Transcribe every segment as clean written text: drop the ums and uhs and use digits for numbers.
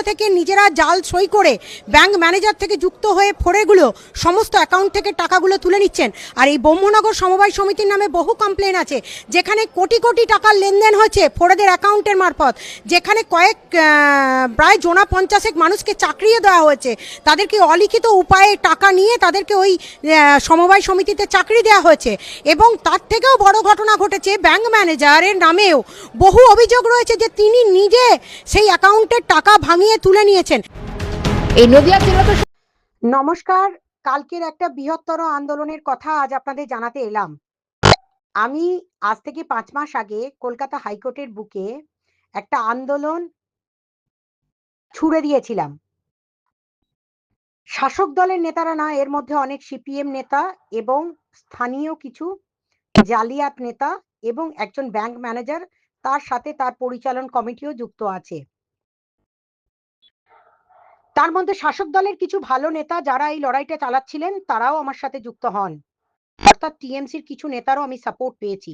থেকে নিজেরা জাল সই করে ব্যাংক ম্যানেজার থেকে যুক্ত হয়ে ফোরেগুলো সমস্ত অ্যাকাউন্ট থেকে টাকাগুলো তুলে নিচ্ছেন। আর এই ব্রহ্মনগর সমবায় সমিতির নামে বহু কমপ্লেন আছে, যেখানে কোটি কোটি টাকার লেনদেন হয়েছে ফোরেদের অ্যাকাউন্টের মারফত, যেখানে প্রায় জোনা 50 মানুষকে চাকরিও দেওয়া হয়েছে। তাদেরকে অলিখিত উপায়ে টাকা নিয়ে তাদেরকে ওই সমবায় সমিতিতে চাকরি দেওয়া হয়েছে। এবং তার থেকেও বড় ঘটনা ঘটেছে, ব্যাংক ম্যানেজারের নামেও বহু অভিযোগ রয়েছে যে তিনি নিজে সেই অ্যাকাউন্টের টাকা ভাঙিয়ে তুলে নিয়েছেন। এই নদিয়া জেলা তো নমস্কার, কালকের একটা বৃহত্তর আন্দোলনের কথা আজ আপনাদের জানাতে এলাম। আমি আজ থেকে 5 মাস আগে কলকাতা হাইকোর্টের বুকে একটা আন্দোলন ছুড়ে দিয়েছিলাম। শাসক দলের নেতারা না, এর মধ্যে অনেক সিপিএম নেতা এবং স্থানীয় কিছু জালিয়াত নেতা এবং একজন ব্যাংক ম্যানেজার, তার সাথে তার পরিচালন কমিটিও যুক্ত আছে। তার মধ্যে শাসক দলের কিছু ভালো নেতা যারা এই লড়াইটা চালাচ্ছিলেন তারাও আমার সাথে যুক্ত হন, অর্থাৎ টিএমসির কিছু নেতারও আমি সাপোর্ট পেয়েছি।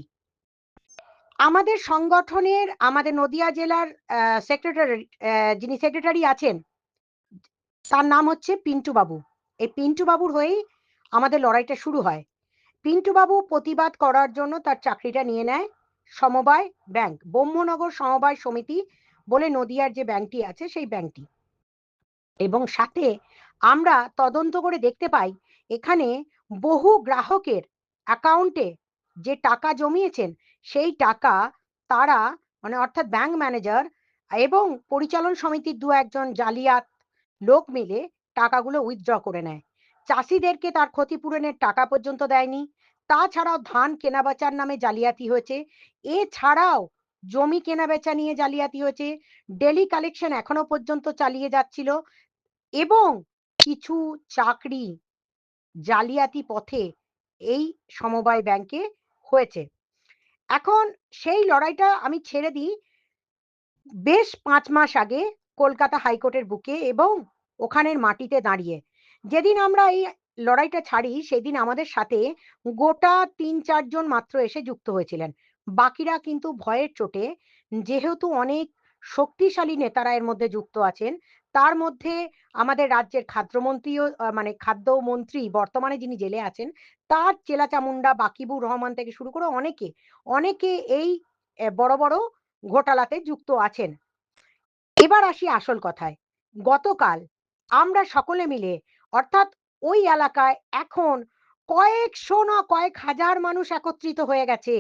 আমাদের সংগঠনের আমাদের নদিয়া জেলার সেক্রেটারি, যিনি সেক্রেটারি আছেন, তার নাম হচ্ছে পিন্টু বাবু। এই পিন্টু বাবুর হয়েই আমাদের লড়াইটা শুরু হয়। পিন্টু বাবু প্রতিবাদ করার জন্য তার চাকরিটা নিয়ে নেয় সমবায় ব্যাংক, ব্রহ্মনগর সমবায় সমিতি বলে নদিয়ার যে ব্যাংকটি আছে সেই ব্যাংকটি। এবং সাথে আমরা তদন্ত করে দেখতে পাই এখানে বহু গ্রাহকের অ্যাকাউন্টে যে টাকা জমিয়েছেন সেই টাকা তারা অর্থাৎ ব্যাংক ম্যানেজার এবং পরিচালন সমিতির দু একজন জালিয়াত লোক মিলে টাকাগুলো উইথড্র করে নেয়। চাষিদেরকে তার ক্ষতিপূরণের টাকা পর্যন্ত দেয়নি। তাছাড়াও ধান কেনাবেচার নামে জালিয়াতি হয়েছে, এছাড়াও জমি কেনাবেচা নিয়ে জালিয়াতি হয়েছে, ডেলি কালেকশন এখনো পর্যন্ত চালিয়ে যাচ্ছিল এবং কিছু চাকরি জালিয়াতি পথে এই সমবায় ব্যাংকে হয়েছে। এখন সেই লড়াইটা আমি ছেড়ে দিই বেশ 5 মাস আগে কলকাতা হাইকোর্টের বুকে এবং ওখানের মাটিতে দাঁড়িয়ে। যেদিন আমরা এই লড়াইটা ছাড়ি সেদিন আমাদের সাথে গোটা 3-4 জন মাত্র এসে যুক্ত হয়েছিলেন। বাকিরা কিন্তু ভয়ের চোটে, যেহেতু অনেক শক্তিশালী নেতারা এর মধ্যে যুক্ত আছেন, তার মধ্যে আমাদের রাজ্যের খাদ্যমন্ত্রীও খাদ্যমন্ত্রী বর্তমানে যিনি জেলে আছেন, তার চেলাচামুন্ডা বাকিবুর রহমান থেকে শুরু করে অনেকে এই বড় বড় ঘোটালাতে যুক্ত আছেন। এবার আসি আসল কথায়। গতকাল আমরা সকলে মিলে, অর্থাৎ ওই এলাকায় এখন কয়েকশো না কয়েক হাজার মানুষ একত্রিত হয়ে গেছে।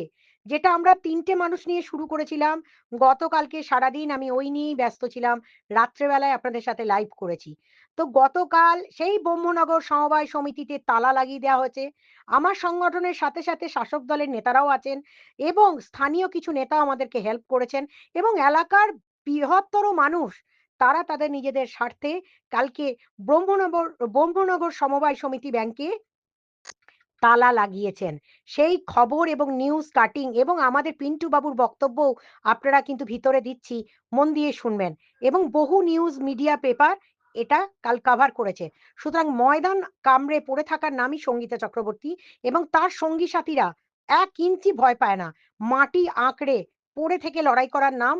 যেটা আমরা 3টে মানুষ নিয়ে শুরু করেছিলাম, গতকালকে সারাদিন আমি ওই নিয়েই ব্যস্ত ছিলাম। রাত্রেবেলায় আপনাদের সাথে লাইভ করেছি। তো গতকাল সেই ব্রহ্মনগর সমবায় সমিতিতে তালা লাগিয়ে দেওয়া হয়েছে। আমার সংগঠনের সাথে সাথে শাসক দলের নেতারাও আছেন এবং স্থানীয় কিছু নেতা আমাদেরকে হেল্প করেছেন এবং এলাকার বৃহত্তর মানুষ তারা তাদের নিজেদের স্বার্থে কালকে ব্রহ্মনগর সমবায় সমিতি ব্যাংকে তালা লাগিয়েছেন। সেই খবর এবং নিউজ কাটিং এবং আমাদের পিন্টু বাবুর বক্তব্য আপনারা কিন্তু ভিতরে দিচ্ছি, মন দিয়ে শুনবেন। এবং বহু নিউজ মিডিয়া পেপার এটা কাল কভার করেছে। সুতরাং ময়দান কামড়ে পড়ে থাকার নামই সঙ্গীতা চক্রবর্তী এবং তার সঙ্গী সাথীরা 1 ইঞ্চি ভয় পায় না। মাটি আঁকড়ে পড়ে থেকে লড়াই করার নাম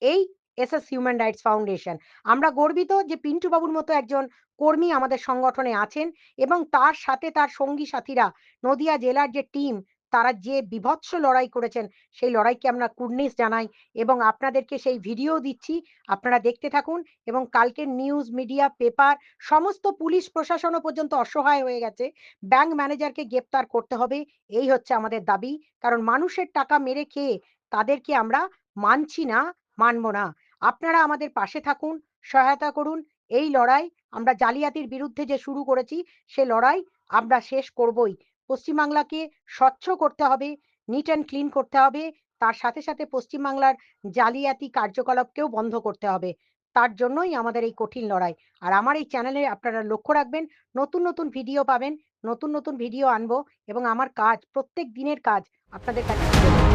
এই এসএস হিউম্যান রাইটস ফাউন্ডেশন। আমরা গর্বিত যে পিন্টু বাবুর মতো একজন কর্মী আমাদের সংগঠনে আছেন এবং তার সাথে তার সঙ্গী সাথীরা নদিয়া জেলার যে টিম, তারা যে বীভৎস লড়াই করেছেন সেই লড়াইকে আমরা কুর্নিশ জানাই এবং আপনাদেরকে সেই ভিডিও দিচ্ছি, আপনারা দেখতে থাকুন। এবং কালকের নিউজ মিডিয়া পেপার সমস্ত পুলিশ প্রশাসনও পর্যন্ত অসহায় হয়ে গেছে। ব্যাংক ম্যানেজারকে গ্রেপ্তার করতে হবে, এই হচ্ছে আমাদের দাবি। কারণ মানুষের টাকা মেরে খেয়ে তাদেরকে আমরা মানছি না, মানব না। আপনারা আমাদের পাশে থাকুন, সহায়তা করুন। এই লড়াই আমরা জালিয়াতির বিরুদ্ধে যে শুরু করেছি সে লড়াই আমরা শেষ করবই। পশ্চিমবাংলাকে স্বচ্ছ করতে হবে, নিট অ্যান্ড ক্লিন করতে হবে। তার সাথে সাথে পশ্চিমবাংলার জালিয়াতি কার্যকলাপকেও বন্ধ করতে হবে। তার জন্যই আমাদের এই কঠিন লড়াই। আর আমার এই চ্যানেলে আপনারা লক্ষ্য রাখবেন, নতুন নতুন ভিডিও পাবেন, নতুন নতুন ভিডিও আনবো এবং আমার কাজ প্রত্যেক দিনের কাজ আপনাদের কাছে তুলে ধরবো।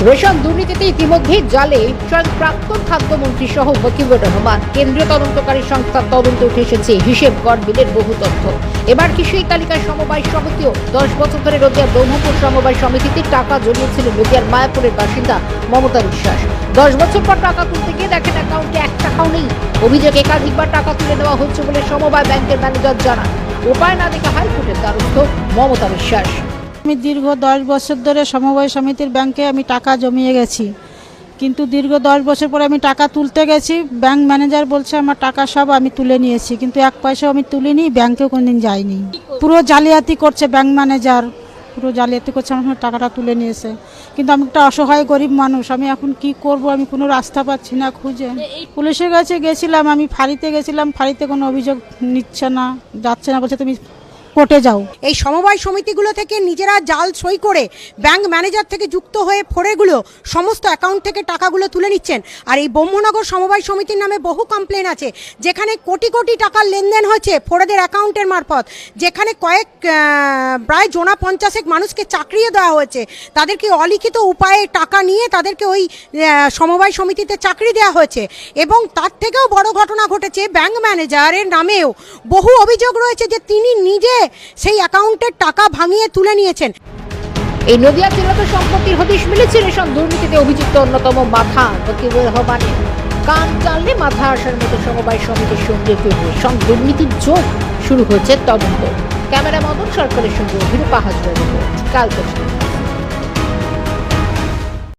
রেশন দুর্নীতিতে ইতিমধ্যেই জালে স্বয়ং প্রাক্তন খাদ্যমন্ত্রী সহ ওয়াকিবুর রহমান। কেন্দ্রীয় তদন্তকারী সংস্থার তদন্তে উঠে এসেছে হিসেব গড়বিলের বহু তথ্য। এবার কি সেই তালিকায় সমবায় সমিতিও? 10 বছর ধরে নদিয়ার ব্রহ্মপুর সমবায় সমিতিতে টাকা জমিয়েছিলেন নদিয়ার মায়াপুরের বাসিন্দা মমতা বিশ্বাস। 10 বছর পর টাকা তুলতে গিয়ে দেখেন অ্যাকাউন্টে 1 টাকাও নেই। অভিযোগ একাধিকবার টাকা তুলে নেওয়া হচ্ছে বলে সমবায় ব্যাংকের ম্যানেজার জানান। উপায় না দেখে হাইকোর্টের দ্বারস্থ মমতা বিশ্বাস। আমি দীর্ঘ 10 বছর ধরে সমবায় সমিতির ব্যাংকে আমি টাকা জমিয়ে গেছি, কিন্তু দীর্ঘ 10 বছর পরে আমি টাকা তুলতে গেছি, ব্যাংক ম্যানেজার বলছে আমার টাকা সব আমি তুলে নিয়েছি, কিন্তু 1 পয়সাও আমি তুলিনি, ব্যাংকেও কোনোদিন যাইনি। পুরো জালিয়াতি করছে ব্যাংক ম্যানেজার, পুরো জালিয়াতি করছে, আমার টাকাটা তুলে নিয়েছে। কিন্তু আমি একটা অসহায় গরিব মানুষ, আমি এখন কি করব, আমি কোনো রাস্তা পাচ্ছি না খুঁজে। পুলিশের কাছে গেছিলাম, আমি ফাঁড়িতে গেছিলাম, ফাঁড়িতে কোনো অভিযোগ নিচ্ছে না, যাচ্ছে না, বলছে তুমি কোর্টে যাও। এই সমবায় সমিতিগুলো থেকে নিজেরা জাল সই করে ব্যাংক ম্যানেজার থেকে যুক্ত হয়ে ফোরেগুলো সমস্ত অ্যাকাউন্ট থেকে টাকাগুলো তুলে নিচ্ছেন। আর এই ব্রহ্মনগর সমবায় সমিতির নামে বহু কমপ্লেন আছে, যেখানে কোটি কোটি টাকার লেনদেন হচ্ছে ফোরেদের অ্যাকাউন্টের মারফত, যেখানে প্রায় জোনা 50 মানুষকে চাকরিও দেওয়া হয়েছে। তাদেরকে অলিখিত উপায়ে টাকা নিয়ে তাদেরকে ওই সমবায় সমিতিতে চাকরি দেওয়া হয়েছে। এবং তার থেকেও বড় ঘটনা ঘটেছে, ব্যাংক ম্যানেজারের নামেও বহু অভিযোগ রয়েছে যে তিনি নিজে সেই অ্যাকাউন্টের টাকা ভাঙিয়ে তুলে নিয়েছেন। এই নদিয়া জেলাতে সম্পত্তির হদিশ মিলেছে রেশন দুর্নীতিতে অভিযুক্ত অন্যতম মাথা ওয়াকিবুর রহমানের। কান টানলে মাথা আসার মতো সমবায় সমিতির সঙ্গে রেশন দুর্নীতির যোগ। শুরু হয়েছে তদন্ত। ক্যামেরা মদন সরকারের সঙ্গে অভিরূপা হাজরার রিপোর্ট, কালকে।